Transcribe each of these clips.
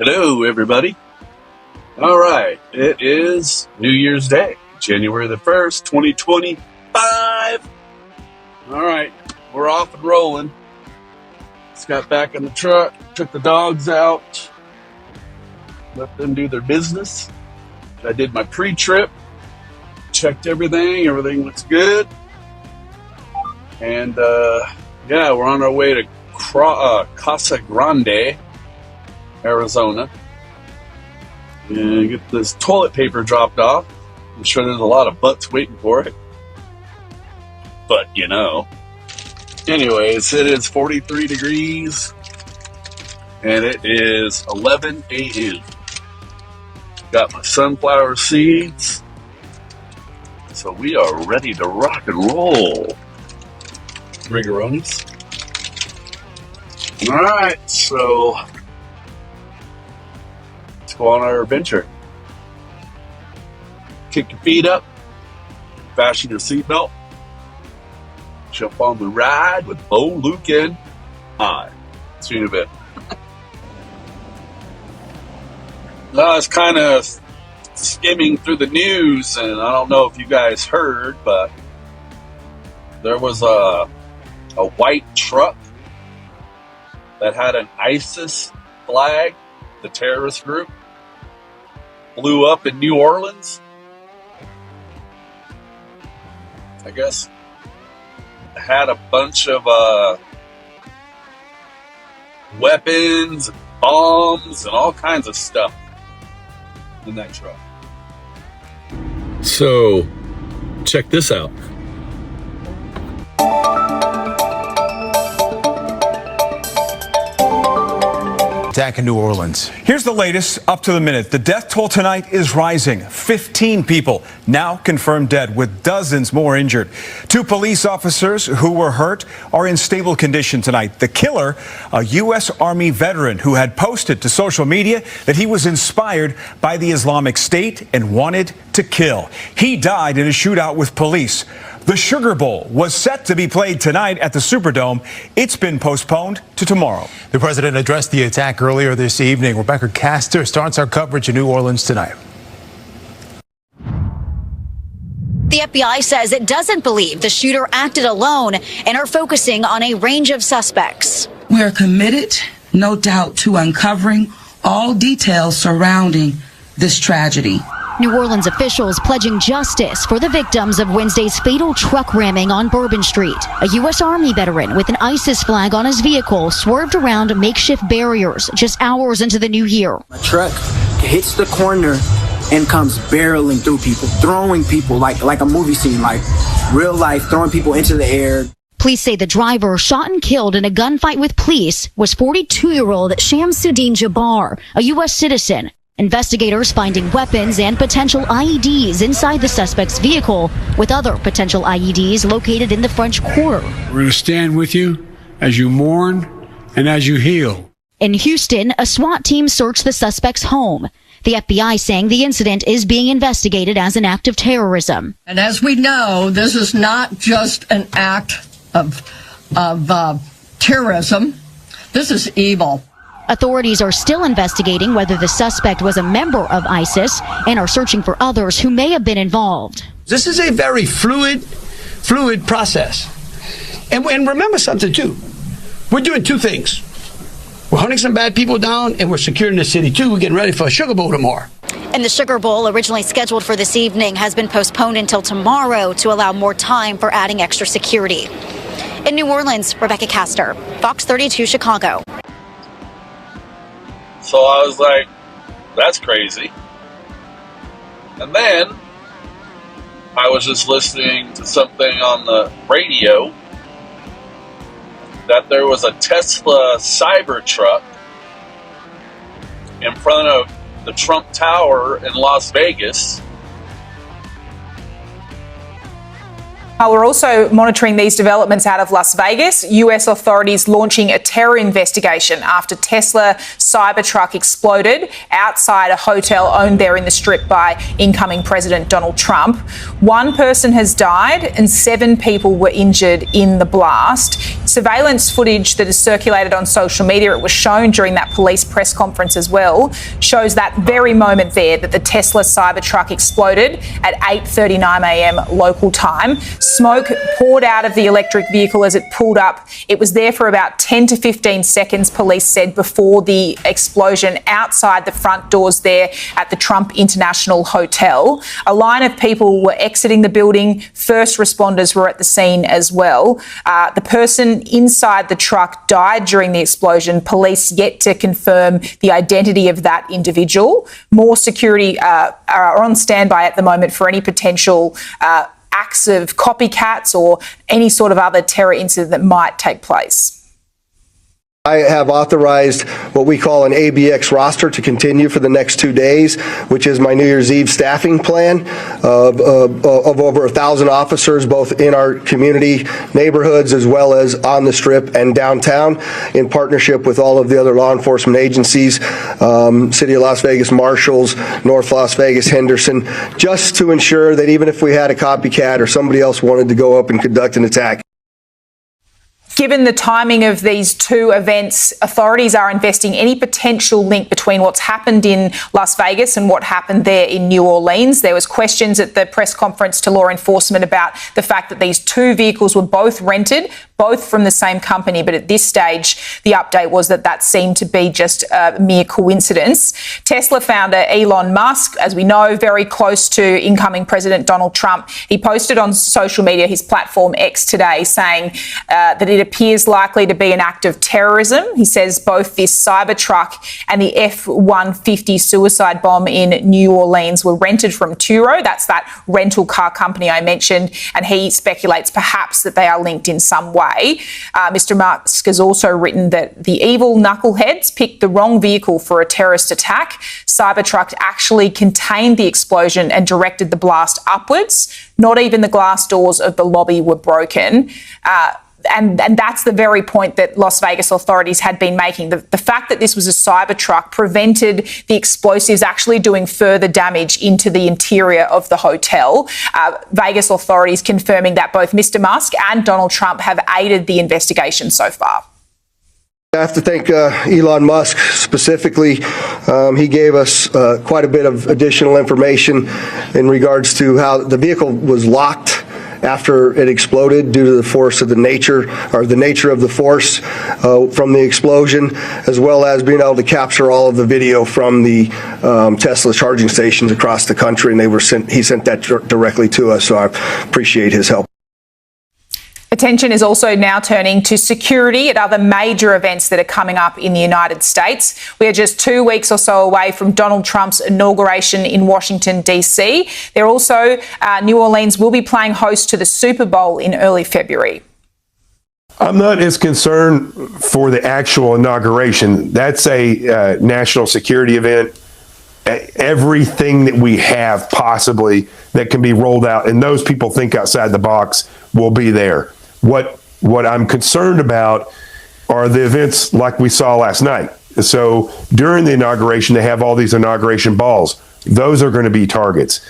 Hello, everybody. All right, it is New Year's Day, January the 1st, 2025. All right, we're off and rolling. Just got back in the truck, took the dogs out, let them do their business. I did my pre-trip, checked everything looks good. And, yeah, we're on our way to Casa Grande, Arizona. And get this toilet paper dropped off. I'm sure there's a lot of butts waiting for it. But, you know. Anyways, it is 43 degrees. And it is 11 a.m. Got my sunflower seeds. So we are ready to rock and roll. Rigoronis. Alright, so let's go on our adventure. Kick your feet up, fasten your seatbelt, jump on the ride with Bo, Luke, and I. See you in a bit. I was kind of skimming through the news, and I don't know if you guys heard, but there was a white truck that had an ISIS flag, the terrorist group, blew up in New Orleans. I guess had a bunch of weapons, bombs, and all kinds of stuff in that truck. So, check this out. Attack in New Orleans. Here's the latest, up to the minute. The death toll tonight is rising. 15 people now confirmed dead, with dozens more injured. 2 police officers who were hurt are in stable condition tonight. The killer, a U.S. Army veteran who had posted to social media that he was inspired by the Islamic State and wanted to kill. He died in a shootout with police. The Sugar Bowl was set to be played tonight at the Superdome. It's been postponed to tomorrow. The president addressed the attack earlier this evening. Rebecca Castor starts our coverage in New Orleans tonight. The FBI says it doesn't believe the shooter acted alone and are focusing on a range of suspects. We are committed, no doubt, to uncovering all details surrounding this tragedy. New Orleans officials pledging justice for the victims of Wednesday's fatal truck ramming on Bourbon Street. A U.S. Army veteran with an ISIS flag on his vehicle swerved around makeshift barriers just hours into the new year. A truck hits the corner and comes barreling through people, throwing people like a movie scene, like real life, throwing people into the air. Police say the driver, shot and killed in a gunfight with police, was 42-year-old Shamsuddin Jabbar, a U.S. citizen. Investigators finding weapons and potential IEDs inside the suspect's vehicle, with other potential IEDs located in the French Quarter. We're going to stand with you as you mourn and as you heal. In Houston, a SWAT team searched the suspect's home. The FBI saying the incident is being investigated as an act of terrorism. And as we know, this is not just an act of terrorism. This is evil. Authorities are still investigating whether the suspect was a member of ISIS and are searching for others who may have been involved. This is a very fluid process. And remember something, too. We're doing 2 things. We're hunting some bad people down, and we're securing the city, too. We're getting ready for a Sugar Bowl tomorrow. And the Sugar Bowl, originally scheduled for this evening, has been postponed until tomorrow to allow more time for adding extra security. In New Orleans, Rebecca Castor, Fox 32 Chicago. So I was like, that's crazy. And then I was just listening to something on the radio that there was a Tesla Cybertruck in front of the Trump Tower in Las Vegas We're also monitoring these developments out of Las Vegas. US authorities launching a terror investigation after Tesla Cybertruck exploded outside a hotel owned there in the Strip by incoming President Donald Trump. One person has died and 7 people were injured in the blast. Surveillance footage that is circulated on social media, it was shown during that police press conference as well, shows that very moment there that the Tesla Cybertruck exploded at 8:39 a.m. local time. Smoke poured out of the electric vehicle as it pulled up. It was there for about 10 to 15 seconds, police said, before the explosion outside the front doors there at the Trump International Hotel. A line of people were exiting the building. First responders were at the scene as well. The person inside the truck died during the explosion. Police yet to confirm the identity of that individual. More security are on standby at the moment for any potential acts of copycats or any sort of other terror incident that might take place. I have authorized what we call an ABX roster to continue for the next 2 days, which is my New Year's Eve staffing plan of over 1,000 officers, both in our community neighborhoods as well as on the Strip and downtown, in partnership with all of the other law enforcement agencies, City of Las Vegas Marshals, North Las Vegas, Henderson, just to ensure that even if we had a copycat or somebody else wanted to go up and conduct an attack. Given the timing of these two events, authorities are investing any potential link between what's happened in Las Vegas and what happened there in New Orleans. There was questions at the press conference to law enforcement about the fact that these 2 vehicles were both rented, both from the same company. But at this stage, the update was that that seemed to be just a mere coincidence. Tesla founder Elon Musk, as we know, very close to incoming President Donald Trump, he posted on social media, his platform X today, saying that it appears likely to be an act of terrorism. He says both this Cybertruck and the F-150 suicide bomb in New Orleans were rented from Turo. That's that rental car company I mentioned. And he speculates perhaps that they are linked in some way. Mr. Musk has also written that the evil knuckleheads picked the wrong vehicle for a terrorist attack. Cybertruck actually contained the explosion and directed the blast upwards. Not even the glass doors of the lobby were broken. And that's the very point that Las Vegas authorities had been making. The fact that this was a Cybertruck prevented the explosives actually doing further damage into the interior of the hotel. Vegas authorities confirming that both Mr. Musk and Donald Trump have aided the investigation so far. I have to thank Elon Musk specifically. He gave us quite a bit of additional information in regards to how the vehicle was locked after it exploded due to the force of the nature of the force from the explosion, as well as being able to capture all of the video from the Tesla charging stations across the country, and he sent that directly to us, so I appreciate his help. Attention is also now turning to security at other major events that are coming up in the United States. We are just 2 weeks or so away from Donald Trump's inauguration in Washington, D.C. There also, New Orleans will be playing host to the Super Bowl in early February. I'm not as concerned for the actual inauguration. That's a national security event. Everything that we have possibly that can be rolled out, and those people think outside the box, will be there. What I'm concerned about are the events like we saw last night. So during the inauguration, they have all these inauguration balls. Those are going to be targets.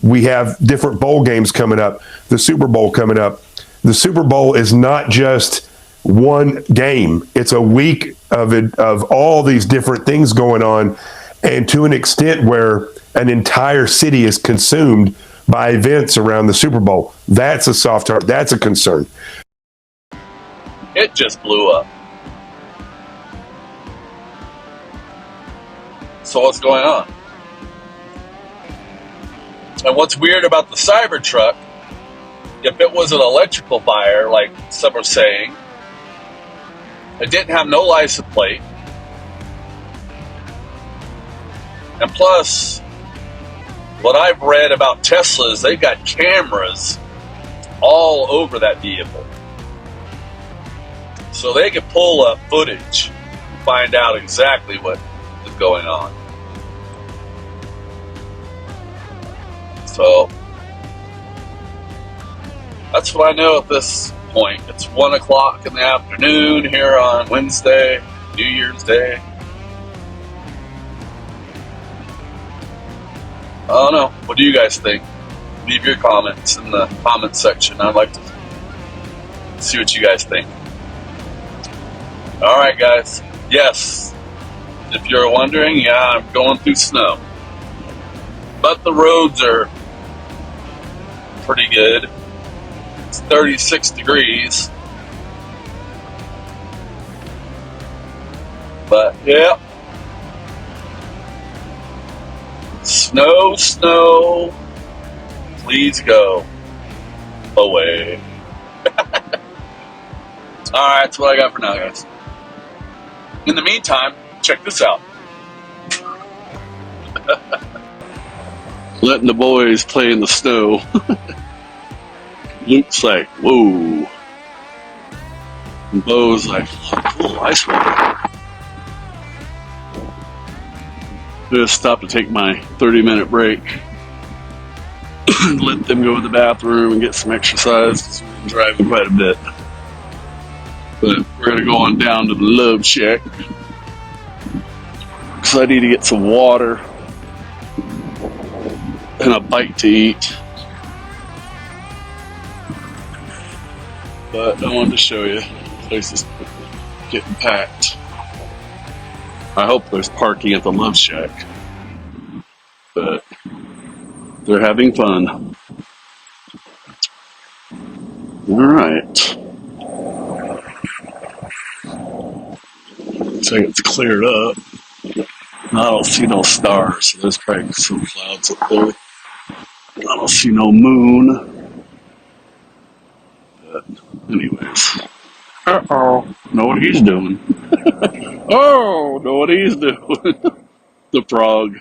We have different bowl games coming up, the Super Bowl coming up. The Super Bowl is not just one game. It's a week of all these different things going on, and to an extent where an entire city is consumed by events around the Super Bowl. That's a soft target. That's a concern. It just blew up. So what's going on? And what's weird about the Cybertruck, if it was an electrical fire, like some are saying, it didn't have no license plate. And plus, what I've read about Teslas, they've got cameras all over that vehicle. So they can pull up footage and find out exactly what is going on. So, That's what I know at this point. It's 1 o'clock in the afternoon here on Wednesday, New Year's Day. I don't know. What do you guys think? Leave your comments in the comment section. I'd like to see what you guys think. Alright, guys. Yes. If you're wondering, yeah, I'm going through snow. But the roads are pretty good. It's 36 degrees. But, yeah. Snow, snow. Please go away. Alright, that's what I got for now, guys. In the meantime, check this out. Letting the boys play in the snow. Luke's like, whoa. And Bo's like, oh, cool, ice water. Just stopped to take my 30-minute break. Let them go to the bathroom and get some exercise because we've been driving quite a bit. But we're going to go on down to the Love Shack because I need to get some water and a bite to eat. But I wanted to show you. The place is getting packed. I hope there's parking at the Love Shack. But they're having fun. Alright. Looks like it's cleared up. I don't see no stars, so there's probably some clouds up there. I don't see no moon. But anyways. Uh-oh. Know what he's doing. Oh, know what he's doing. The frog.